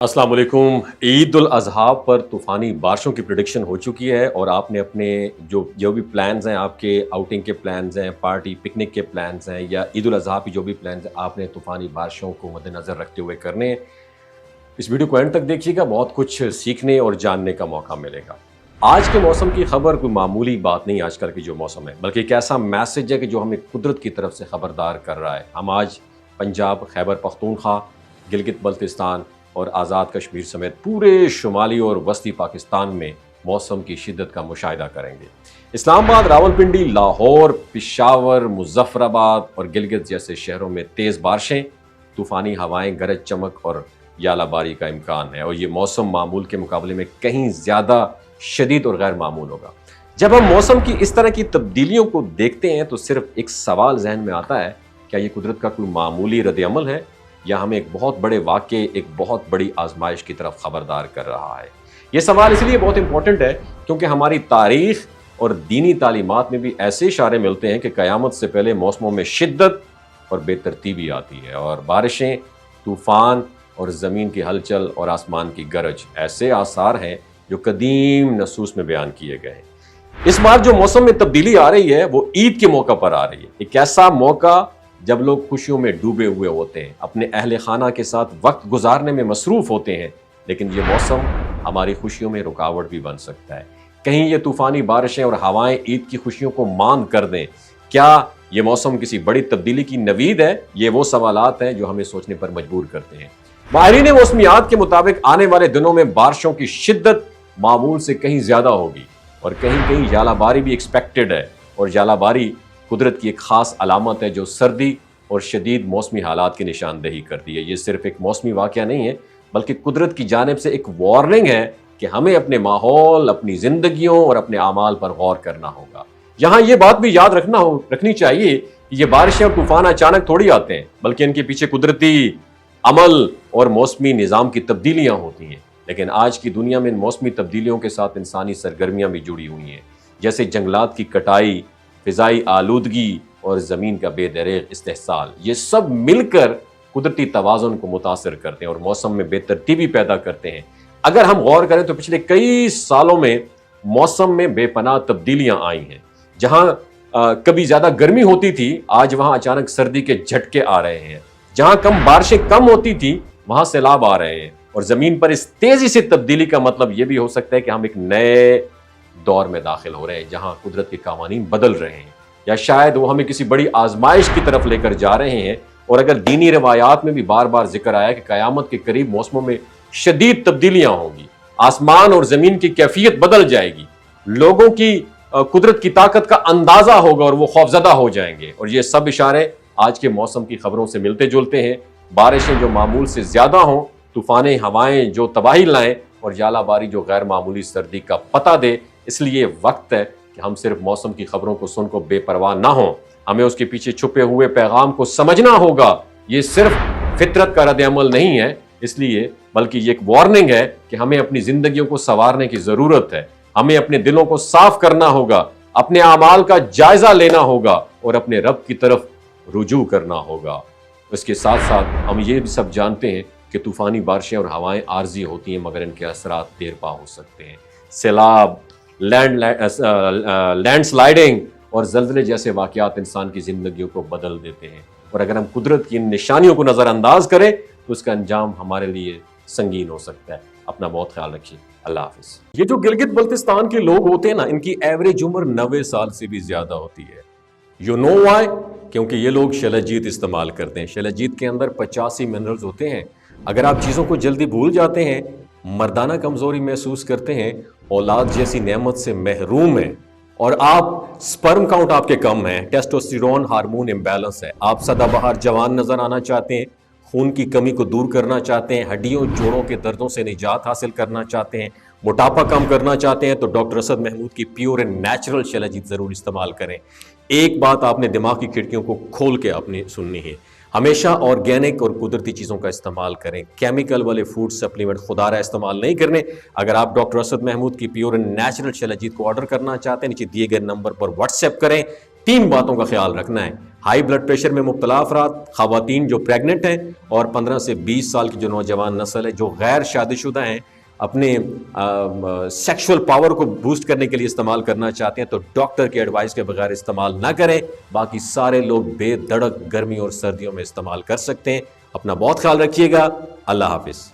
السلام علیکم۔ عید الاضحیٰ پر طوفانی بارشوں کی پریڈکشن ہو چکی ہے اور آپ نے اپنے جو بھی پلانز ہیں، آپ کے آؤٹنگ کے پلانز ہیں، پارٹی پکنک کے پلانز ہیں یا عید الاضحیٰ کی جو بھی پلانز ہیں، آپ نے طوفانی بارشوں کو مد نظر رکھتے ہوئے کرنے ہیں۔ اس ویڈیو کو اینڈ تک دیکھیے گا، بہت کچھ سیکھنے اور جاننے کا موقع ملے گا۔ آج کے موسم کی خبر کوئی معمولی بات نہیں، آج کل کی جو موسم ہے، بلکہ ایک ایسا میسج ہے کہ جو ہمیں قدرت کی طرف سے خبردار کر رہا ہے۔ ہم آج پنجاب، خیبر پختونخوا، گلگت بلتستان اور آزاد کشمیر سمیت پورے شمالی اور وسطی پاکستان میں موسم کی شدت کا مشاہدہ کریں گے۔ اسلام آباد، راولپنڈی، لاہور، پشاور، مظفر آباد اور گلگت جیسے شہروں میں تیز بارشیں، طوفانی ہوائیں، گرج چمک اور ژالہ باری کا امکان ہے، اور یہ موسم معمول کے مقابلے میں کہیں زیادہ شدید اور غیر معمول ہوگا۔ جب ہم موسم کی اس طرح کی تبدیلیوں کو دیکھتے ہیں تو صرف ایک سوال ذہن میں آتا ہے، کیا یہ قدرت کا کوئی معمولی رد عمل ہے یا ہمیں ایک بہت بڑے واقعے، ایک بہت بڑی آزمائش کی طرف خبردار کر رہا ہے؟ یہ سوال اس لیے بہت امپورٹنٹ ہے کیونکہ ہماری تاریخ اور دینی تعلیمات میں بھی ایسے اشارے ملتے ہیں کہ قیامت سے پہلے موسموں میں شدت اور بے ترتیبی آتی ہے، اور بارشیں، طوفان اور زمین کی ہلچل اور آسمان کی گرج ایسے آثار ہیں جو قدیم نصوص میں بیان کیے گئے ہیں۔ اس بار جو موسم میں تبدیلی آ رہی ہے وہ عید کے موقع پر آ رہی ہے، ایک ایسا موقع جب لوگ خوشیوں میں ڈوبے ہوئے ہوتے ہیں، اپنے اہل خانہ کے ساتھ وقت گزارنے میں مصروف ہوتے ہیں، لیکن یہ موسم ہماری خوشیوں میں رکاوٹ بھی بن سکتا ہے۔ کہیں یہ طوفانی بارشیں اور ہوائیں عید کی خوشیوں کو ماند کر دیں؟ کیا یہ موسم کسی بڑی تبدیلی کی نوید ہے؟ یہ وہ سوالات ہیں جو ہمیں سوچنے پر مجبور کرتے ہیں۔ ماہرین موسمیات کے مطابق آنے والے دنوں میں بارشوں کی شدت معمول سے کہیں زیادہ ہوگی اور کہیں ژالہ باری بھی ایکسپیکٹڈ ہے، اور ژالہ باری قدرت کی ایک خاص علامت ہے جو سردی اور شدید موسمی حالات کی نشاندہی کرتی ہے۔ یہ صرف ایک موسمی واقعہ نہیں ہے بلکہ قدرت کی جانب سے ایک وارننگ ہے کہ ہمیں اپنے ماحول، اپنی زندگیوں اور اپنے اعمال پر غور کرنا ہوگا۔ یہاں یہ بات بھی یاد رکھنی چاہیے کہ یہ بارشیں اور طوفان اچانک تھوڑی آتے ہیں، بلکہ ان کے پیچھے قدرتی عمل اور موسمی نظام کی تبدیلیاں ہوتی ہیں۔ لیکن آج کی دنیا میں ان موسمی تبدیلیوں کے ساتھ انسانی سرگرمیاں بھی جڑی ہوئی ہیں، جیسے جنگلات کی کٹائی، فضائی آلودگی اور زمین کا بے دریغ استحصال۔ یہ سب مل کر قدرتی توازن کو متاثر کرتے ہیں اور موسم میں بے ترتیبی پیدا کرتے ہیں۔ اگر ہم غور کریں تو پچھلے کئی سالوں میں موسم میں بے پناہ تبدیلیاں آئی ہیں۔ جہاں کبھی زیادہ گرمی ہوتی تھی، آج وہاں اچانک سردی کے جھٹکے آ رہے ہیں۔ جہاں بارشیں کم ہوتی تھی، وہاں سیلاب آ رہے ہیں۔ اور زمین پر اس تیزی سے تبدیلی کا مطلب یہ بھی ہو سکتا ہے کہ ہم ایک نئے دور میں داخل ہو رہے ہیں جہاں قدرت کے قوانین بدل رہے ہیں، یا شاید وہ ہمیں کسی بڑی آزمائش کی طرف لے کر جا رہے ہیں۔ اور اگر دینی روایات میں بھی بار بار ذکر آیا کہ قیامت کے قریب موسموں میں شدید تبدیلیاں ہوں گی، آسمان اور زمین کی کیفیت بدل جائے گی، لوگوں کی قدرت کی طاقت کا اندازہ ہوگا اور وہ خوفزدہ ہو جائیں گے، اور یہ سب اشارے آج کے موسم کی خبروں سے ملتے جلتے ہیں۔ بارشیں جو معمول سے زیادہ ہوں، طوفانی ہوائیں جو تباہی لائیں، اور ژالہ باری جو غیر معمولی سردی کا پتہ دے۔ اس لیے وقت ہے کہ ہم صرف موسم کی خبروں کو سن کو بے پرواہ نہ ہوں، ہمیں اس کے پیچھے چھپے ہوئے پیغام کو سمجھنا ہوگا۔ یہ صرف فطرت کا رد عمل نہیں ہے اس لیے، بلکہ یہ ایک وارننگ ہے کہ ہمیں اپنی زندگیوں کو سنوارنے کی ضرورت ہے۔ ہمیں اپنے دلوں کو صاف کرنا ہوگا، اپنے اعمال کا جائزہ لینا ہوگا اور اپنے رب کی طرف رجوع کرنا ہوگا۔ اس کے ساتھ ساتھ ہم یہ بھی سب جانتے ہیں کہ طوفانی بارشیں اور ہوائیں عارضی ہوتی ہیں، مگر ان کے اثرات دیر پا ہو سکتے ہیں۔ سیلاب، لینڈ سلائیڈنگ اور زلزلے جیسے واقعات انسان کی زندگیوں کو بدل دیتے ہیں، اور اگر ہم قدرت کی ان نشانیوں کو نظر انداز کریں تو اس کا انجام ہمارے لیے سنگین ہو سکتا ہے۔ اپنا بہت خیال رکھیے۔ اللہ حافظ۔ یہ جو گلگت بلتستان کے لوگ ہوتے ہیں نا، ان کی ایوریج عمر 90 سال سے بھی زیادہ ہوتی ہے۔ You know why? کیونکہ یہ لوگ شیلاجیت استعمال کرتے ہیں۔ شیلاجیت کے اندر 85 منرلز ہوتے ہیں۔ اگر آپ چیزوں کو جلدی بھول جاتے ہیں، مردانہ کمزوری محسوس کرتے ہیں، اولاد جیسی نعمت سے محروم ہیں، اور آپ سپرم کاؤنٹ آپ کے کم ہیں، ٹیسٹوسٹیرون ہارمون امبیلنس ہے، آپ سدا بہار جوان نظر آنا چاہتے ہیں، خون کی کمی کو دور کرنا چاہتے ہیں، ہڈیوں جوڑوں کے دردوں سے نجات حاصل کرنا چاہتے ہیں، موٹاپا کم کرنا چاہتے ہیں، تو ڈاکٹر اسد محمود کی پیور اینڈ نیچرل شیلاجیت ضرور استعمال کریں۔ ایک بات آپ نے دماغ کی کھڑکیوں کو کھول کے آپ نے سننی ہے، ہمیشہ آرگینک اور قدرتی چیزوں کا استعمال کریں۔ کیمیکل والے فوڈ سپلیمنٹ خدارہ استعمال نہیں کرنے۔ اگر آپ ڈاکٹر اسد محمود کی پیور اینڈ نیچرل شیلاجیت کو آرڈر کرنا چاہتے ہیں، نیچے دیے گئے نمبر پر واٹس ایپ کریں۔ 3 باتوں کا خیال رکھنا ہے: ہائی بلڈ پریشر میں مبتلا افراد، خواتین جو پریگننٹ ہیں، اور 15 سے 20 سال کی جو نوجوان نسل ہے جو غیر شادی شدہ ہیں، اپنے سیکشول پاور کو بوسٹ کرنے کے لیے استعمال کرنا چاہتے ہیں تو ڈاکٹر کے ایڈوائس کے بغیر استعمال نہ کریں۔ باقی سارے لوگ بے دھڑک گرمی اور سردیوں میں استعمال کر سکتے ہیں۔ اپنا بہت خیال رکھیے گا۔ اللہ حافظ۔